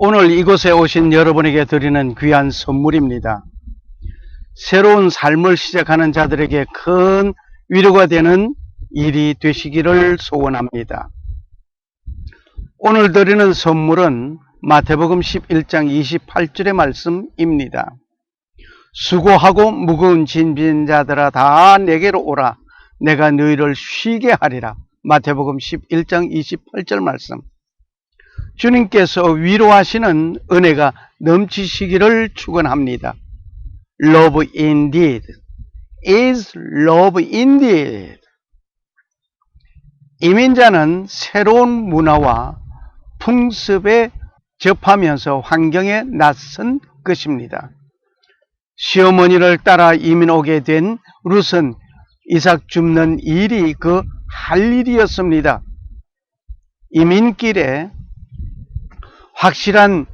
오늘 이곳에 오신 여러분에게 드리는 귀한 선물입니다. 새로운 삶을 시작하는 자들에게 큰 위로가 되는 일이 되시기를 소원합니다. 오늘 드리는 선물은 마태복음 11장 28절의 말씀입니다. 수고하고 무거운 짐진 자들아 다 내게로 오라. 내가 너희를 쉬게 하리라. 마태복음 11장 28절 말씀. 주님께서 위로하시는 은혜가 넘치시기를 축원합니다. Love indeed is love indeed. 이민자는 새로운 문화와 풍습에 접하면서 환경에 낯선 것입니다. 시어머니를 따라 이민 오게 된 룻은 이삭 줍는 일이 그 할 일이었습니다. 이민길에 확실한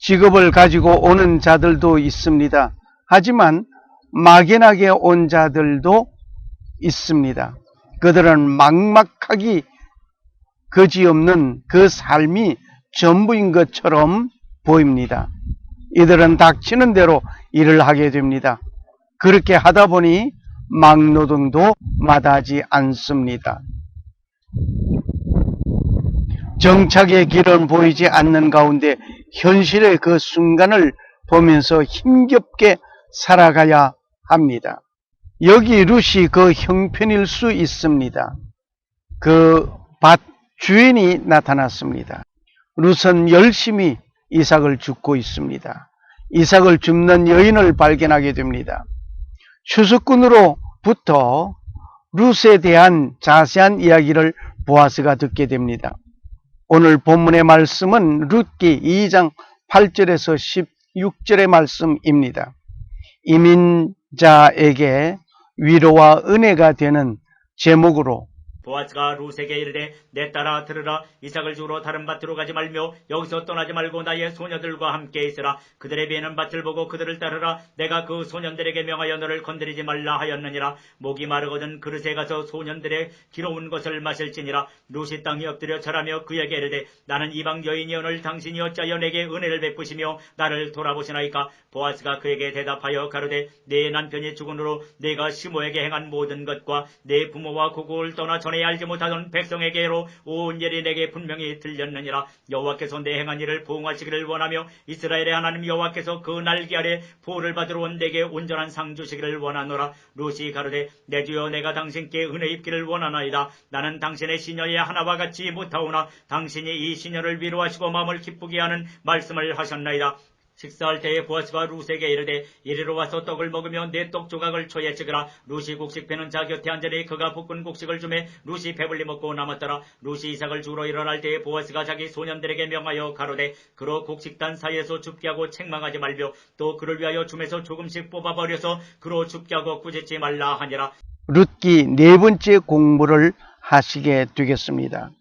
직업을 가지고 오는 자들도 있습니다. 하지만 막연하게 온 자들도 있습니다. 그들은 막막하기 그지없는 그 삶이 전부인 것처럼 보입니다. 이들은 닥치는 대로 일을 하게 됩니다. 그렇게 하다 보니 막노동도 마다하지 않습니다. 정착의 길은 보이지 않는 가운데 현실의 그 순간을 보면서 힘겹게 살아가야 합니다. 여기 룻이 그 형편일 수 있습니다. 그 밭 주인이 나타났습니다. 룻은 열심히 이삭을 줍고 있습니다. 이삭을 줍는 여인을 발견하게 됩니다. 추수꾼으로부터 룻에 대한 자세한 이야기를 보아스가 듣게 됩니다. 오늘 본문의 말씀은 룻기 2장 8절에서 16절의 말씀입니다. 이민자에게 위로와 은혜가 되는 제목으로 보아스가 룻에게 이르되 내 딸아 들으라. 이삭을 주우러 다른 밭으로 가지 말며 여기서 떠나지 말고 나의 소녀들과 함께 있으라. 그들의 베는 밭을 보고 그들을 따르라. 내가 그 소년들에게 명하여 너를 건드리지 말라 하였느니라. 목이 마르거든 그릇에 가서 소년들의 기로운 것을 마실지니라. 룻이 땅에 엎드려 절하며 그에게 이르되 나는 이방 여인이오늘 당신이 어찌하여 내게 은혜를 베푸시며 나를 돌아보시나이까. 보아스가 그에게 대답하여 가로되 내 남편이 죽은 후로 내가 시모에게 행한 모든 것과 내 부모와 고국을 떠나 전에 알지 못하던 백성에게로 온 일이 내게 분명히 들렸느니라. 여호와께서 내 행한 일을 보응하시기를 원하며 이스라엘의 하나님 여호와께서 그 날개 아래 보호를 받으러 온 내게 온전한 상 주시기를 원하노라. 룻이 가로되 내 주여 내가 당신께 은혜 입기를 원하나이다. 나는 당신의 시녀의 하나와 같이 못하오나 당신이 이 시녀를 위로하시고 마음을 기쁘게 하는 말씀을 하셨나이다. 식사할 때에 보아스가 룻에게 이르되 이리로 와서 떡을 먹으며 내 떡 조각을 초에 찍으라. 룻이 곡식 베는 자 곁에 앉으니 그가 볶은 곡식을 주매 룻이 배불리 먹고 남았더라. 룻이 이삭을 주러 일어날 때에 보아스가 자기 소년들에게 명하여 가로되 그로 곡식단 사이에서 줍게 하고 책망하지 말며 또 그를 위하여 줌에서 조금씩 뽑아버려서 그로 줍게 하고 꾸짖지 말라 하니라. 룻기 네 번째 공부를 하시게 되겠습니다.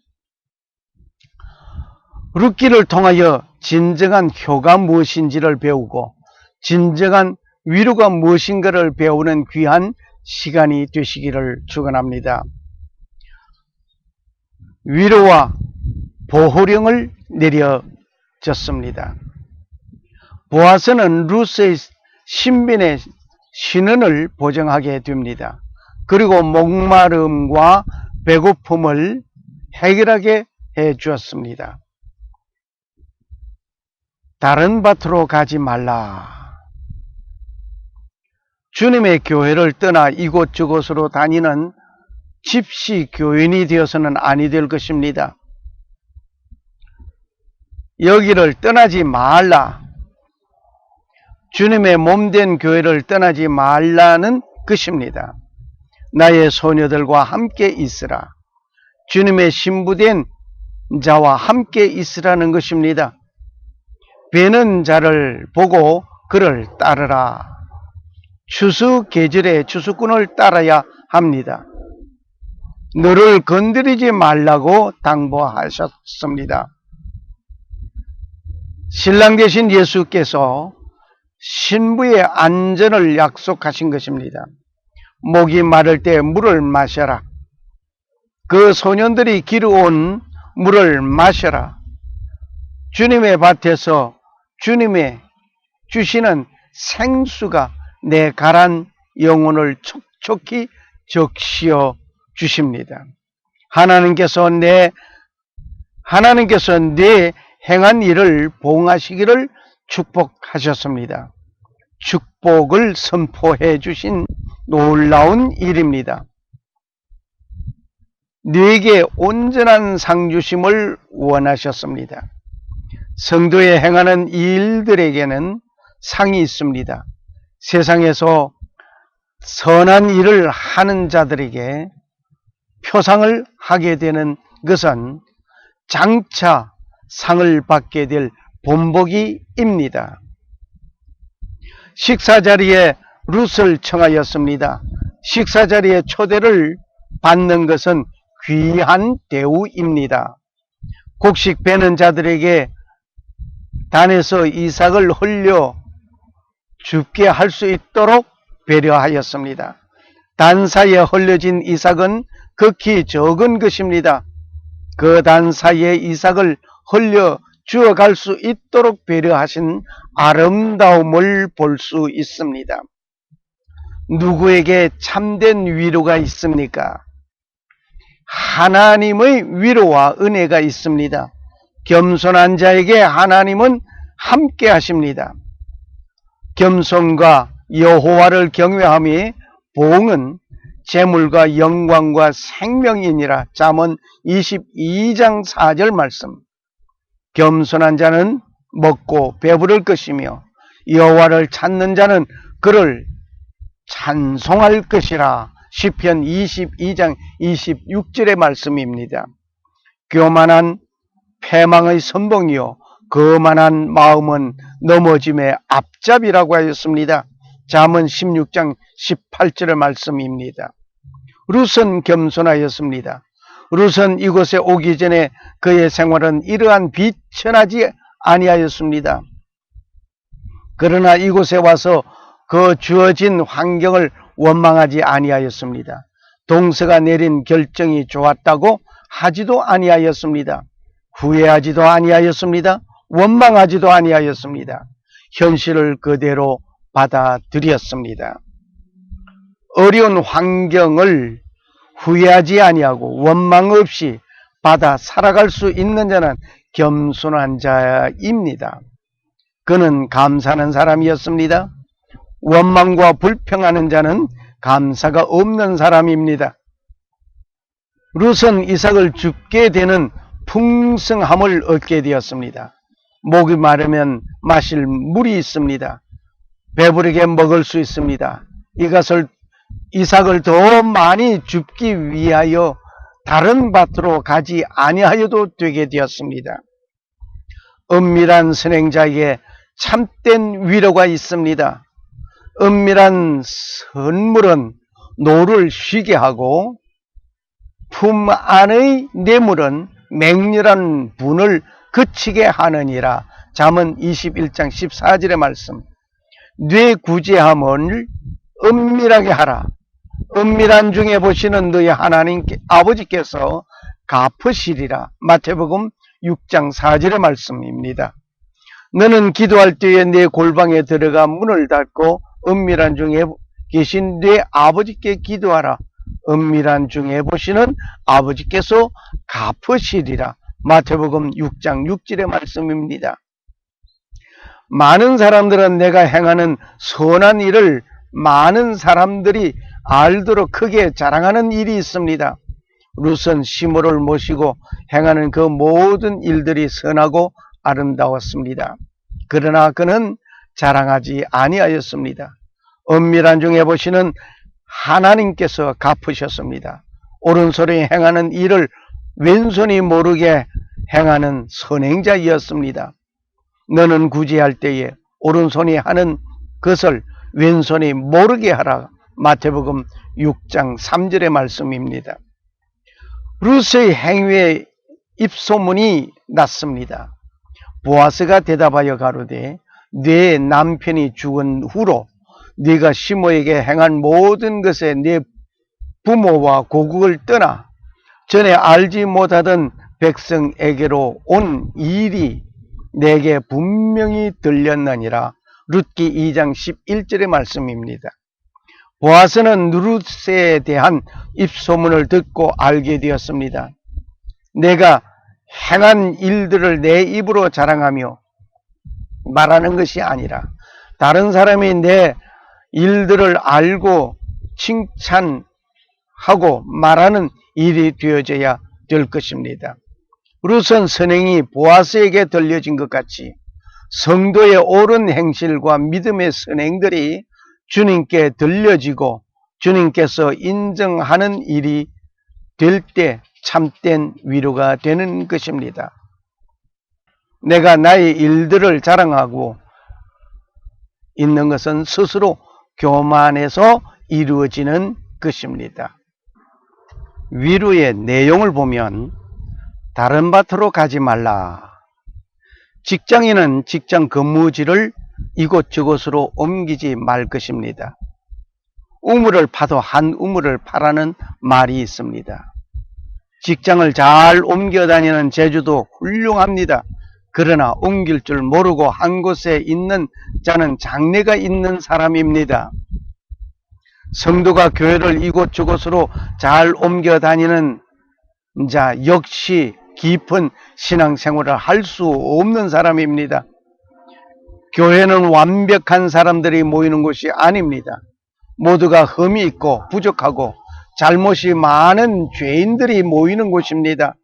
룻기를 통하여 진정한 효가 무엇인지를 배우고 진정한 위로가 무엇인가를 배우는 귀한 시간이 되시기를 축원합니다. 위로와 보호령을 내려졌습니다. 보아스는 룻의 신변의 신원을 보정하게 됩니다. 그리고 목마름과 배고픔을 해결하게 해 주었습니다. 다른 밭으로 가지 말라. 주님의 교회를 떠나 이곳저곳으로 다니는 집시 교인이 되어서는 아니 될 것입니다. 여기를 떠나지 말라. 주님의 몸된 교회를 떠나지 말라는 것입니다. 나의 소녀들과 함께 있으라. 주님의 신부된 자와 함께 있으라는 것입니다. 베는 자를 보고 그를 따르라. 추수 계절에 추수꾼을 따라야 합니다. 너를 건드리지 말라고 당부하셨습니다. 신랑 되신 예수께서 신부의 안전을 약속하신 것입니다. 목이 마를 때 물을 마셔라. 그 소년들이 기르온 물을 마셔라. 주님의 밭에서 주님의 주시는 생수가 내 가란 영혼을 촉촉히 적시어 주십니다. 하나님께서 내 행한 일을 봉하시기를 축복하셨습니다. 축복을 선포해 주신 놀라운 일입니다. 네게 온전한 상 주심을 원하셨습니다. 성도에 행하는 일들에게는 상이 있습니다. 세상에서 선한 일을 하는 자들에게 표상을 하게 되는 것은 장차 상을 받게 될 본보기입니다. 식사자리에 룻을 청하였습니다. 식사자리에 초대를 받는 것은 귀한 대우입니다. 곡식 베는 자들에게 단에서 이삭을 흘려 죽게 할 수 있도록 배려하였습니다. 단 사이에 흘려진 이삭은 극히 적은 것입니다. 그 단 사이에 이삭을 흘려 주어갈 수 있도록 배려하신 아름다움을 볼 수 있습니다. 누구에게 참된 위로가 있습니까? 하나님의 위로와 은혜가 있습니다. 겸손한 자에게 하나님은 함께 하십니다. 겸손과 여호와를 경외함이 보응은 재물과 영광과 생명이니라. 잠언 22장 4절 말씀. 겸손한 자는 먹고 배부를 것이며 여호와를 찾는 자는 그를 찬송할 것이라. 시편 22장 26절의 말씀입니다. 교만한 패망의 선봉이요 거만한 마음은 넘어짐의 앞잡이라고 하였습니다. 잠언 16장 18절의 말씀입니다. 룻은 겸손하였습니다. 룻은 이곳에 오기 전에 그의 생활은 이러한 비천하지 아니하였습니다. 그러나 이곳에 와서 그 주어진 환경을 원망하지 아니하였습니다. 동서가 내린 결정이 좋았다고 하지도 아니하였습니다. 후회하지도 아니하였습니다. 원망하지도 아니하였습니다. 현실을 그대로 받아들였습니다. 어려운 환경을 후회하지 아니하고 원망 없이 받아 살아갈 수 있는 자는 겸손한 자입니다. 그는 감사하는 사람이었습니다. 원망과 불평하는 자는 감사가 없는 사람입니다. 룻은 이삭을 줍게 되는 풍성함을 얻게 되었습니다. 목이 마르면 마실 물이 있습니다. 배부르게 먹을 수 있습니다. 이삭을 더 많이 줍기 위하여 다른 밭으로 가지 아니하여도 되게 되었습니다. 은밀한 선행자에게 참된 위로가 있습니다. 은밀한 선물은 노를 쉬게 하고 품 안의 뇌물은 맹렬한 분을 그치게 하느니라. 잠언 21장 14절의 말씀. 뇌 구제함을 은밀하게 하라. 은밀한 중에 보시는 너희 하나님 아버지께서 갚으시리라. 마태복음 6장 4절의 말씀입니다. 너는 기도할 때에 내 골방에 들어가 문을 닫고 은밀한 중에 계신 내 아버지께 기도하라. 은밀한 중에 보시는 아버지께서 갚으시리라. 마태복음 6장 6절의 말씀입니다. 많은 사람들은 내가 행하는 선한 일을 많은 사람들이 알도록 크게 자랑하는 일이 있습니다. 룻은 시므를 모시고 행하는 그 모든 일들이 선하고 아름다웠습니다. 그러나 그는 자랑하지 아니하였습니다. 은밀한 중에 보시는 하나님께서 갚으셨습니다. 오른손이 행하는 일을 왼손이 모르게 행하는 선행자이었습니다. 너는 구제할 때에 오른손이 하는 것을 왼손이 모르게 하라. 마태복음 6장 3절의 말씀입니다. 룻의 행위에 입소문이 났습니다. 보아스가 대답하여 가로되 네 남편이 죽은 후로 네가 시므에게 행한 모든 것에 네 부모와 고국을 떠나 전에 알지 못하던 백성에게로 온 일이 내게 분명히 들렸느니라. 룻기 2장 11절의 말씀입니다. 보아스는 룻에 대한 입소문을 듣고 알게 되었습니다. 내가 행한 일들을 내 입으로 자랑하며 말하는 것이 아니라 다른 사람이 내 일들을 알고 칭찬하고 말하는 일이 되어져야 될 것입니다. 룻은 선행이 보아스에게 들려진 것 같이 성도의 옳은 행실과 믿음의 선행들이 주님께 들려지고 주님께서 인정하는 일이 될 때 참된 위로가 되는 것입니다. 내가 나의 일들을 자랑하고 있는 것은 스스로 교만해서 이루어지는 것입니다. 위로의 내용을 보면 다른 밭으로 가지 말라. 직장인은 직장 근무지를 이곳저곳으로 옮기지 말 것입니다. 우물을 파도 한 우물을 파라는 말이 있습니다. 직장을 잘 옮겨 다니는 재주도 훌륭합니다. 그러나 옮길 줄 모르고 한 곳에 있는 자는 장래가 있는 사람입니다. 성도가 교회를 이곳저곳으로 잘 옮겨 다니는 자 역시 깊은 신앙생활을 할 수 없는 사람입니다. 교회는 완벽한 사람들이 모이는 곳이 아닙니다. 모두가 흠이 있고 부족하고 잘못이 많은 죄인들이 모이는 곳입니다.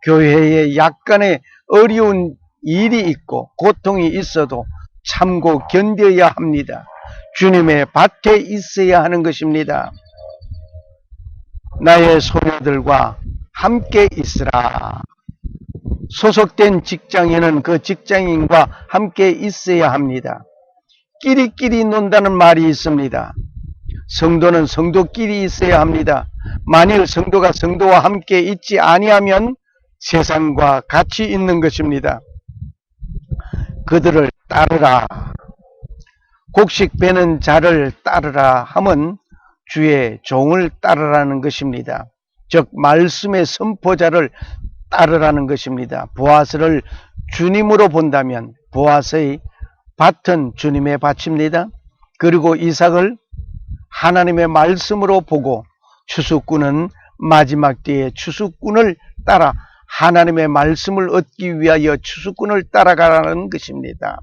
교회에 약간의 어려운 일이 있고 고통이 있어도 참고 견뎌야 합니다. 주님의 밭에 있어야 하는 것입니다. 나의 소녀들과 함께 있으라. 소속된 직장인은 그 직장인과 함께 있어야 합니다. 끼리끼리 논다는 말이 있습니다. 성도는 성도끼리 있어야 합니다. 만일 성도가 성도와 함께 있지 아니하면 세상과 같이 있는 것입니다. 그들을 따르라. 곡식 베는 자를 따르라 함은 주의 종을 따르라는 것입니다. 즉 말씀의 선포자를 따르라는 것입니다. 보아스를 주님으로 본다면 보아스의 밭은 주님의 밭입니다. 그리고 이삭을 하나님의 말씀으로 보고 추수꾼은 마지막 때에 추수꾼을 따라 하나님의 말씀을 얻기 위하여 추수꾼을 따라가라는 것입니다.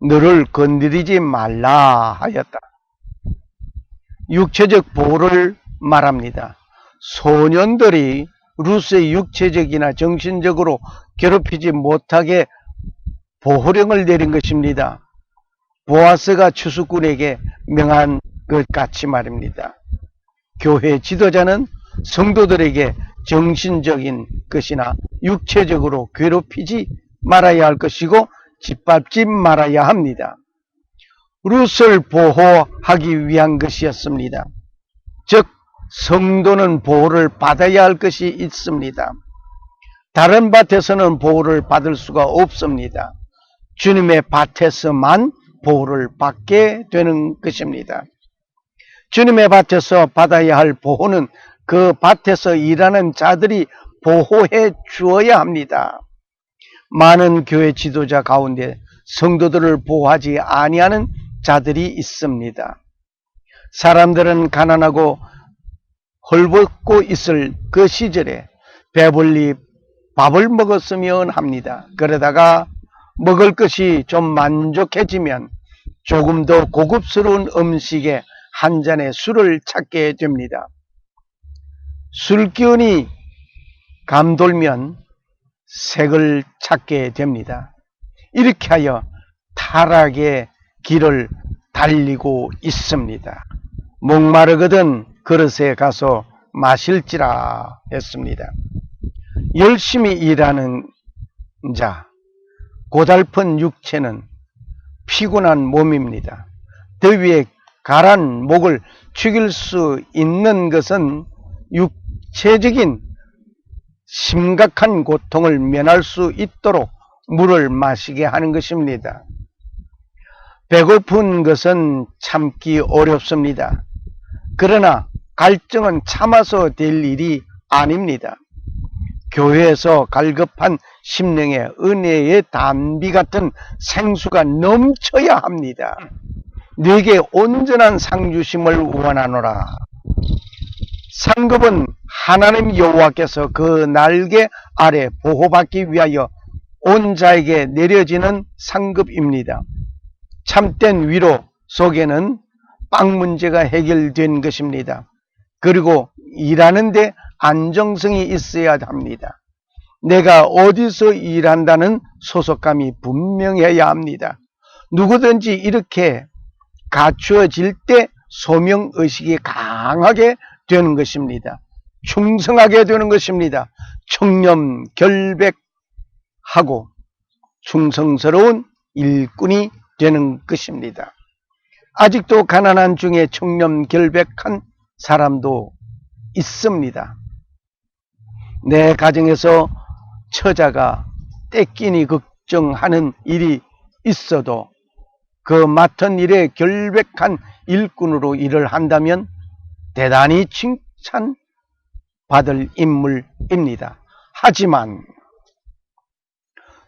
너를 건드리지 말라 하였다. 육체적 보호를 말합니다. 소년들이 룻의 육체적이나 정신적으로 괴롭히지 못하게 보호령을 내린 것입니다. 보아스가 추수꾼에게 명한 것 같이 말입니다. 교회 지도자는 성도들에게 정신적인 것이나 육체적으로 괴롭히지 말아야 할 것이고 짓밟지 말아야 합니다. 룻을 보호하기 위한 것이었습니다. 즉 성도는 보호를 받아야 할 것이 있습니다. 다른 밭에서는 보호를 받을 수가 없습니다. 주님의 밭에서만 보호를 받게 되는 것입니다. 주님의 밭에서 받아야 할 보호는 그 밭에서 일하는 자들이 보호해 주어야 합니다. 많은 교회 지도자 가운데 성도들을 보호하지 아니하는 자들이 있습니다. 사람들은 가난하고 헐벗고 있을 그 시절에 배불리 밥을 먹었으면 합니다. 그러다가 먹을 것이 좀 만족해지면 조금 더 고급스러운 음식에 한 잔의 술을 찾게 됩니다. 술기운이 감돌면 색을 찾게 됩니다. 이렇게 하여 타락의 길을 달리고 있습니다. 목마르거든 그릇에 가서 마실지라 했습니다. 열심히 일하는 자, 고달픈 육체는 피곤한 몸입니다. 더위에 가란 목을 죽일 수 있는 것은 육체적인 심각한 고통을 면할 수 있도록 물을 마시게 하는 것입니다. 배고픈 것은 참기 어렵습니다. 그러나 갈증은 참아서 될 일이 아닙니다. 교회에서 갈급한 심령에 은혜의 담비 같은 생수가 넘쳐야 합니다. 네게 온전한 상 주심을 원하노라. 상급은 하나님 여호와께서 그 날개 아래 보호받기 위하여 온 자에게 내려지는 상급입니다. 참된 위로 속에는 빵 문제가 해결된 것입니다. 그리고 일하는데 안정성이 있어야 합니다. 내가 어디서 일한다는 소속감이 분명해야 합니다. 누구든지 이렇게 갖추어질 때 소명의식이 강하게 되는 것입니다. 충성하게 되는 것입니다. 청렴 결백하고 충성스러운 일꾼이 되는 것입니다. 아직도 가난한 중에 청렴 결백한 사람도 있습니다. 내 가정에서 처자가 떼끼니 걱정하는 일이 있어도 그 맡은 일에 결백한 일꾼으로 일을 한다면 대단히 칭찬받을 인물입니다. 하지만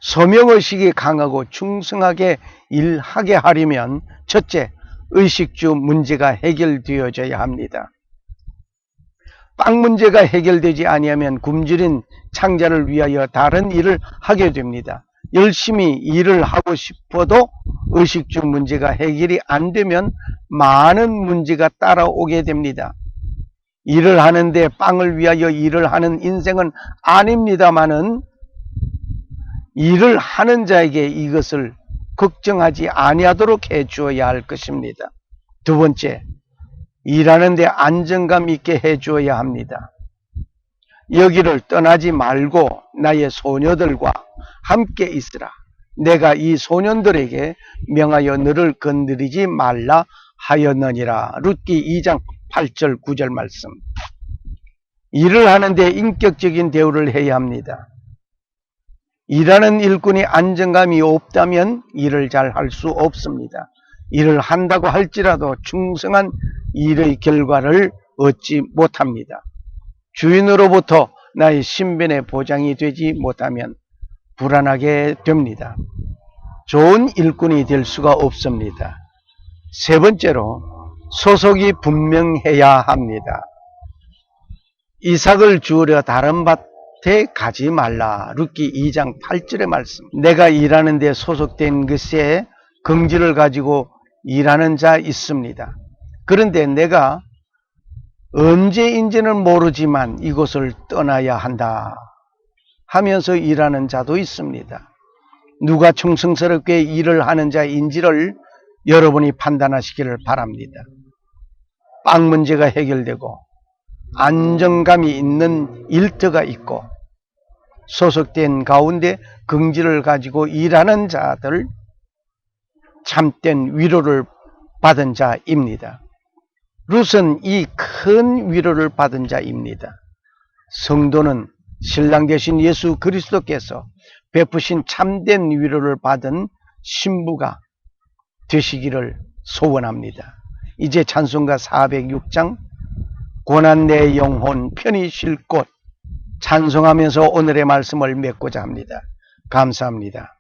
소명의식이 강하고 충성하게 일하게 하려면 첫째, 의식주 문제가 해결되어져야 합니다. 빵 문제가 해결되지 아니하면 굶주린 창자를 위하여 다른 일을 하게 됩니다. 열심히 일을 하고 싶어도 의식주 문제가 해결이 안 되면 많은 문제가 따라오게 됩니다. 일을 하는데 빵을 위하여 일을 하는 인생은 아닙니다마는 일을 하는 자에게 이것을 걱정하지 아니하도록 해주어야 할 것입니다. 두 번째, 일하는데 안정감 있게 해주어야 합니다. 여기를 떠나지 말고 나의 소녀들과 함께 있으라. 내가 이 소년들에게 명하여 너를 건드리지 말라 하였느니라. 룻기 2장 8절 9절 말씀. 일을 하는데 인격적인 대우를 해야 합니다. 일하는 일꾼이 안정감이 없다면 일을 잘 할 수 없습니다. 일을 한다고 할지라도 충성한 일의 결과를 얻지 못합니다. 주인으로부터 나의 신변의 보장이 되지 못하면 불안하게 됩니다. 좋은 일꾼이 될 수가 없습니다. 세 번째로 소속이 분명해야 합니다. 이삭을 주우려 다른 밭에 가지 말라. 룻기 2장 8절의 말씀. 내가 일하는 데 소속된 것에 긍지를 가지고 일하는 자 있습니다. 그런데 내가 언제인지는 모르지만 이곳을 떠나야 한다 하면서 일하는 자도 있습니다. 누가 충성스럽게 일을 하는 자인지를 여러분이 판단하시기를 바랍니다. 빵 문제가 해결되고 안정감이 있는 일터가 있고 소속된 가운데 긍지를 가지고 일하는 자들, 참된 위로를 받은 자입니다. 룻은 이 큰 위로를 받은 자입니다. 성도는 신랑 되신 예수 그리스도께서 베푸신 참된 위로를 받은 신부가 되시기를 소원합니다. 이제 찬송가 406장 고난 내 영혼 편히 쉴 곳 찬송하면서 오늘의 말씀을 맺고자 합니다. 감사합니다.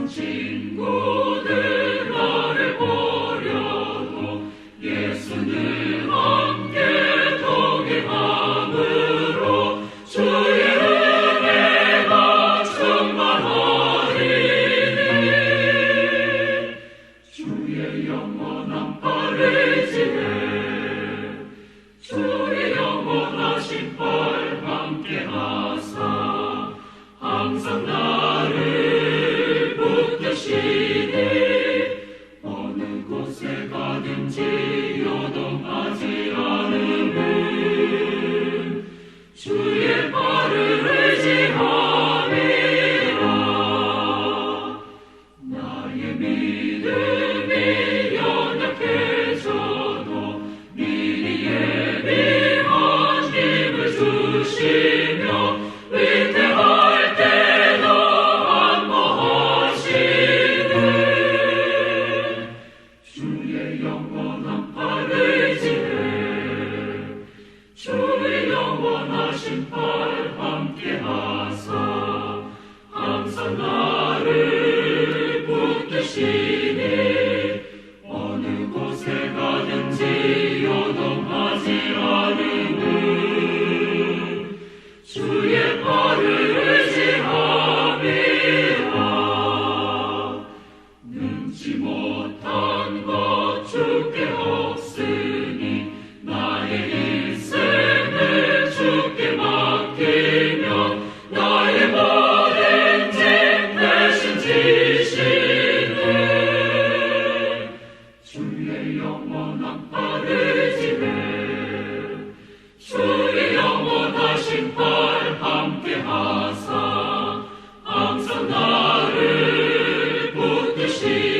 친구들 나를 보고 믿음이 연약해져도 미리 예비한 힘을 주시며 위태할 때도 안보하시네. 주의 영원한 팔 의지해 주의 영원하신 팔 함께하사 항상 나를 붙드시니 어느 곳에 가든지 요동하지 않음은 주의 팔을 의지함이라. 능지 못한 것 주께 없으니 나의 일생을 주께 맡기며 나의 모든 짐 대신 지시네. 주의 영원한 팔 의지해 주의 영원하신 팔 함께하사 항상 나를 붙드시네.